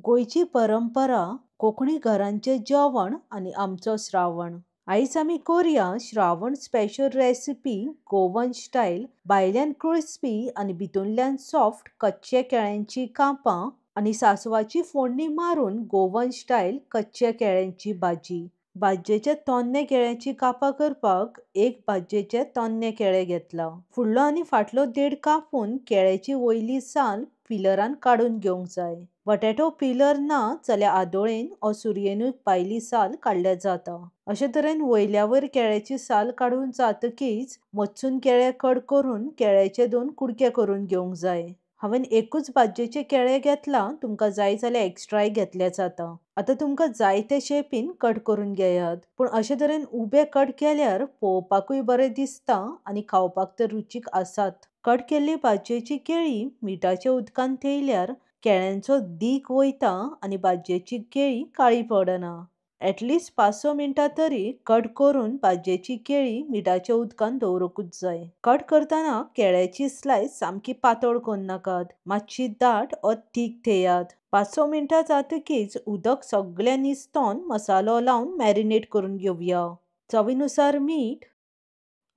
गोयची परंपरा, कोंकणी घरांचे जेवण आणि आमचो श्रावण. आयज आमी करूया Shravan special recipe Goan style, भायल्यान क्रिस्पी आणि भितूंतल्यान सॉफ्ट कच्चे केळ्यांची कापां आणि सासवाची फोडणी मारून गोवन स्टाईल कच्चे केळ्यांची भाजी. भाजयेचे तोन्ने केळ्यांची कापां करपाक एक भाजयेचे तोन्ने केळे घेतला. फुडलो आणि फाटलो देड कापून केळ्याची वयली साल पिलरान काढून घेवंक जाय. बटाटो पिलर ना जाल्यार आदोळेन ओ सुरयेनूय भायली साल काडल्या जाता. अशे तरेन वयल्या वयर केळ्याची साल काडून जातकीच मचून केळे कट करून केळ्याचे 2 कुडके करून घेवंक जाय. हांवें एकूच भाजयेचे केळे घेतला, तुमकां जाय जाल्यार एक्स्ट्राय घेतले जाता. आता तुमकां जाय ते शेपीन कट करून घेयात, पूण अशे तरेन उबे कट केल्यार पळोवपाकूय बरे दिसता आणि खावपाक तर रुचीक आसात. कट केल्ली भाजयेची केळी मिठाच्या उदकान थेयल्यार केळ्यांचो दीक वयता आणि भाजयेची केळी काळी पडना. ॲटलिस्ट 5-6 मिनटां तरी कट करून भाजयेची केळी मिठाच्या उदकान दवरूंकूच जाय. कट करतना केळ्याची स्लायस सामकी पातळ करनाकात, मातशी दाट ओ थीक थेयात. 5-6 मिनटां जातकीच उदक सगळें निसतोन मसालो लावन मॅरिनेट करून घेवया. चवीनुसार मीठ,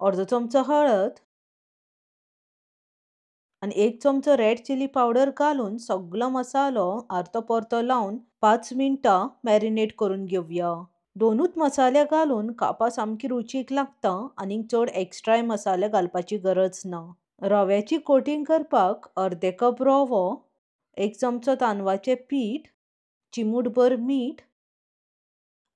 अर्दो चमचो हळद आणि 1 चमचो रेड चिली पावडर घालून सगळो मसालो आर्तो परतो लावन 5 मिनटां मॅरिनेट करून घेवया. दोनूच मसाले घालून कापां सामकी रुचीक लागता आणि चड एक्स्ट्राय मसाले घालपाची गरज ना. रव्याची कोटिंग करपाक अर्दे कप रवो, 1 चमचो तांदळाचें पीठ, चिमूटभर मीठ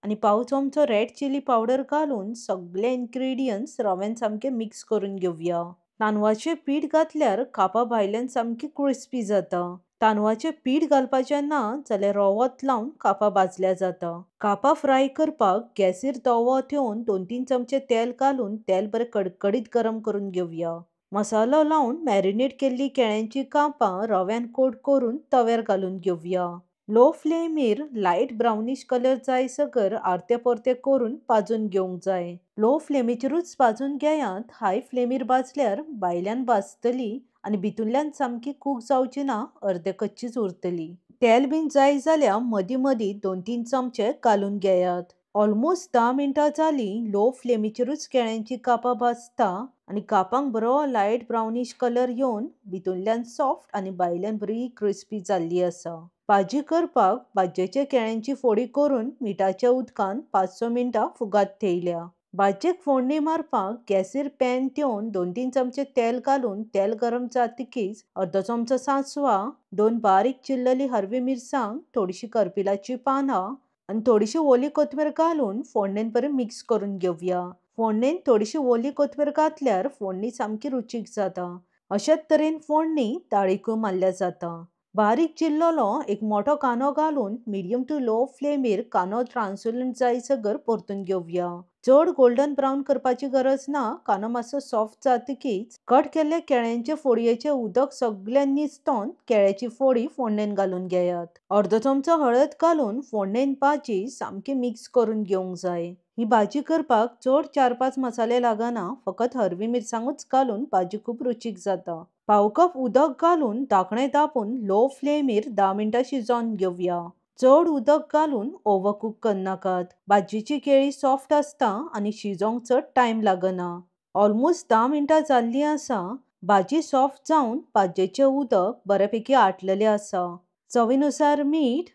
आणि पाव चमचो रेड चिली पावडर घालून सगळे इन्ग्रेडियंट्स रव्यान सामके मिक्स करून घेवया. तांदळाचें पीठ घातल्यार कापां भायल्यान सामकी क्रिस्पी जाता. तांदळाचें पीठ घालपाचें ना जाल्यार रवोच लावन कापां भाजल्या जाता. कापां फ्राय करपाक गॅसीर तवो ठेवून 2-3 चमचे तेल घालून तेल बरें कडकडीत गरम करून घेवया. मसालो लावन मॅरिनेट केल्ली केळ्यांची कापां रव्यान कोट करून तव्यार घालून घेवया. लो फ्लेमीर लायट ब्राउनिश कलर जायसर आर्ते परते करून भाजून घेवंक जाय. लो फ्लेमीचेरूच भाजून घेयात. हाय फ्लेमीर भाजल्यार भायल्यान भाजतली आणि भितूंतल्यान सामकी कूक जावची ना, अर्दे कच्चीच उरतली. तेल बीन जाय जाल्यार मदीं मदीं 2-3 चमचे घालून घेयात. ऑलमोस्ट 10 मिनटां जालीं. लो फ्लेमीचेरूच केळ्यांची कापां भाजता आणि कापांक बरो लायट ब्राउनिश कलर येवन भितूंतल्यान सॉफ्ट आणि भायल्यान बरी क्रिस्पी जाल्ली आसा. भाजी करपाक भाजयेचे केळ्यांची फोडी करून मिठाच्या उदकान 5-6 मिनटां फुगात थेयल्या. भाजयेक फोडणी मारपाक गॅसीर पॅन ठेवून 2-3 चमचे तेल घालून तेल गरम जातकीच अर्दो चमचो सांसवां, 2 बारीक चिरलेली हरवी मिरसांग, थोडीशी करपिलाची पानां आणि थोडीशी ओली कोथमीर घालून फोडणेन बरें मिक्स करून घेवया. फोडणेन थोडीशी ओली कोथमीर घातल्यार फोडणी सामकी रुचीक जाता. अशेच तरेन फोडणी ताळीकूय मारल्या जाता. बारीक चिरलेलो एक मोठो कांदो घालून मिडियम टू लो फ्लेमीर कांदो ट्रान्सलंट जायसर परतून घेवया. चड गोल्डन ब्राउन करपाची गरज ना. कांदो मातसो सॉफ्ट जातकीच कट केल्ले केळ्यांचे फोडयेचें उदक सगळें निसतोन केळ्याची फोडी फोडणेन घालून घेयात. अर्दो चमचो हळद घालून फोडणेन भाजी सामकी मिक्स करून घेवंक जाय. ही भाजी करपाक चड 4-5 मसाले लागना, फकत हरवी मिरसांगूच घालून भाजी खूब रुचीक जाता. पाव कप उदक घालून धाकणें दापून लो फ्लेमीर 10 मिनटां शिजोवन घेवया. चड उदक घालून ओव्हरकूक करनाकात. भाजयेची केळी सॉफ्ट आसता आणि शिजोवंक चड टायम लागना. ऑलमोस्ट 10 मिनटां जाल्लीं आसा. भाजी सॉफ्ट जावन भाजयेचें उदक बऱ्यापैकी आटलेलें आसा. चवीनुसार मीठ,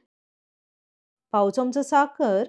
पाव चमचो साकर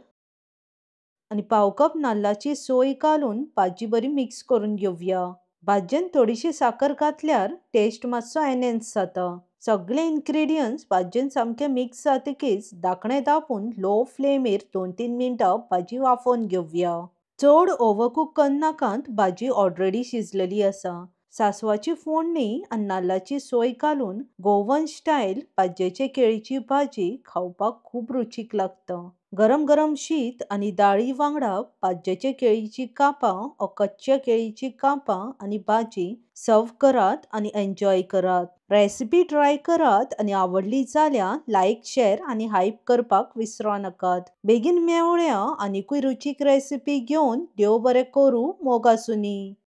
आणि पाव कप नाल्लाची सोय घालून भाजी बरी मिक्स करून घेवया. भाजयेन थोडीशी साकर घातल्यार टेस्ट मातसो एनहेन्स जाता. सगळे इन्ग्रेडियंट्स भाजयेन सामके मिक्स जातकीच धाकणें दापून लो फ्लेमीर 2-3 मिनटां भाजी वाफोवन घेवया. चड ओव्हरकूक करनाकात, भाजी ऑलरेडी शिजलेली आसा. सासवाची फोडणी आणि नाल्लाची सोय घालून गोवन स्टाईल भाजयेचे केळीची भाजी खावपाक खूब रुचीक लागता. गरम गरम शीत आणि दाळी वांगडा भाजयेचे केळीची कापां ओ कच्च्या केळीची कापां आणि भाजी सर्व करात आणि एन्जॉय करात. रेसिपी ट्राय करात आणि आवडली जाल्यार लायक, शेअर आणि हायप करपाक विसरू नकात. बेगीन मेवळ्या आनीकूय रुचीक रेसिपी घेवन. देव बरें करूं. मोग आसूं.